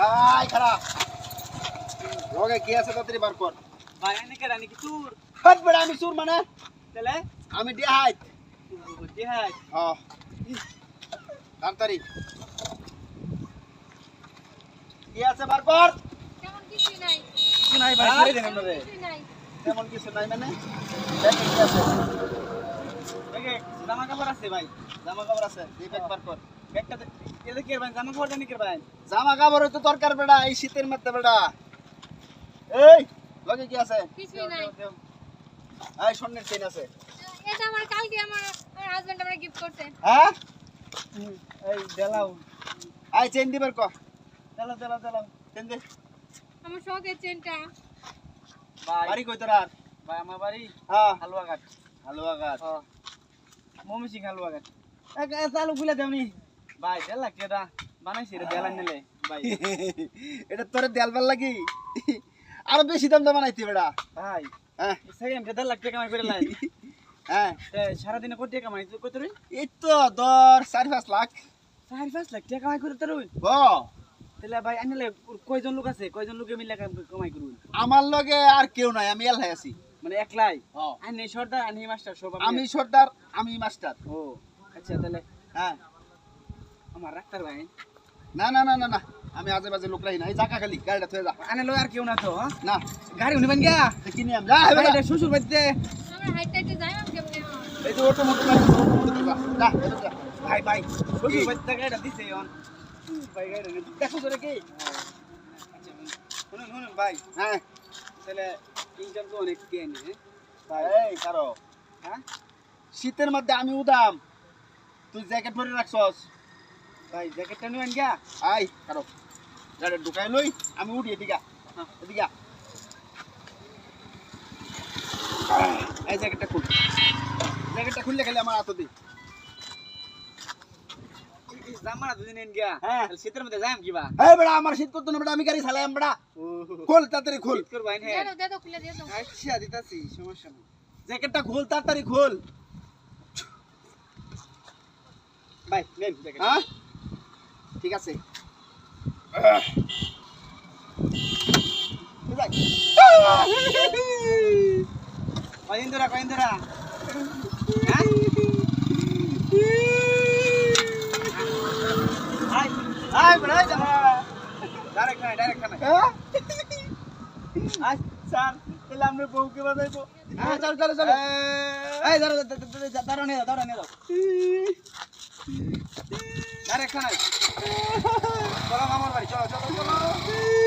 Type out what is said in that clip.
আয় খারাপ লগে কি আছে তাড়াতাড়ি বার কর ভাই এনে কেডা নাকি চুর হাত বড় আমি সুর মানে তাহলে আমি ডিহাইট কি হয় হ্যাঁ তাড়াতাড়ি কি আছে বার কর তেমন কিছু নাই কি নাই ভাই ছেড়ে দেন আপনারে কিছু নাই তেমন কিছু নাই মানে দেখে কি আছে দেখে জামা কাপড় আছে ভাই জামা কাপড় আছে এই ব্যাগ বার কর ব্যাগটা এলে কি ভাই জামা কাপড় জানি কি ভাই জামা কাপড় তো দরকার বেটা এই শীতের মধ্যে বেটা এই লগে কি আছে কিছু নাই এই স্বর্ণের চেইন আছে এটা আমার কালকে আমার হাজবেন্ড আমাকে গিফট করছে হ্যাঁ এই দেলাও আই চেইন দিবার কর দেলাও চেইন দে আমার শখের চেনটা ভাই বাড়ি কই তোরা ভাই আমার বাড়ি হ্যাঁ হালুয়া ঘাট হালুয়া গাছ মমি সিং হালুয়া ঘাট এক চালু খুলে দেওনি ভাই দেলা কেডা বানাইছি রে দেলা নিলে ভাই এটা তোরে দেলবার লাগি আরো বেশি দাম দাম বানাইতে বেটা ভাই হ্যাঁ সেকেন্ড দেড় লাখ টাকা কামাই করে লাই হ্যাঁ সারা দিনে কত টাকা কামাই কত রে এই তো দর 4-5 লাখ 4-5 লাখ টাকা কামাই করে তোর ব তাহলে ভাই আনলে কয়জন লোক আছে কয়জন লোকে মিলে কামাই করুন আমার লগে আর কেউ নাই আমি এলাই আছি মানে একলাই হ্যাঁ আনি সর্দার আনি মাস্টার সব আমি সর্দার আমি মাস্টার ও আচ্ছা তাহলে হ্যাঁ আমার রাখতার ভাই না না না না না আমি আজে বাজে লোক রাই না এই জাকা খালি গাড়িটা থয়ে যা আনে লো আর কেউ না তো হ্যাঁ? না গাড়ি উনিবেন গিয়া কিনি আমি যা ভাই এটা শ্বশুর বাড়িতে আমার হাইটটাইতে যাই আমি কেমনে এই তো অটো মোটো গাড়ি অটো মোটো যা যা এটা যা ভাই ভাই শ্বশুর বাড়িতে গাড়িটা দিছে অন ভাই গাড়ি দেখো তোরে কি আচ্ছা শুনুন শুনুন ভাই হ্যাঁ তাহলে ইনকাম তো অনেক কে নে এই কারো হ্যাঁ শীতের মধ্যে আমি উদাম তুই জ্যাকেট পরে রাখছস ভাই জ্যাকেটটা নিবেন গিয়া আই কারো গাড়ি ঢুকাই লই আমি উঠি এদিকে হ্যাঁ এদিকে এই জ্যাকেটটা খুল জ্যাকেটটা খুললে খালি আমার হাতে দি জামা দুদিন এন গিয়া হ্যাঁ। তাহলে শীতের মধ্যে যাইম কিবা এই বেড়া আমার শীত করতো না বেড়া আমি গাড়ি চালাইম বেড়া খোল তাড়াতাড়ি খোল শীত করবাই দে না দাও খুলে দে দাও আচ্ছা দিতাছি সমস্যা নেই জ্যাকেটটা খোল তাড়াতাড়ি খোল ভাই নেন জ্যাকেট হ্যাঁ ঠিক আছে কয়দিন ধরা হ্যাঁ আই আই বড় জামা ডাইরেক্ট খানা হ্যাঁ আই স্যার তাহলে আমরা বউকে বাজাইবো হ্যাঁ চলো এই দাঁড়া নিয়ে দাও ডাইরেক্ট খানা চলো মামার বাড়ি চলো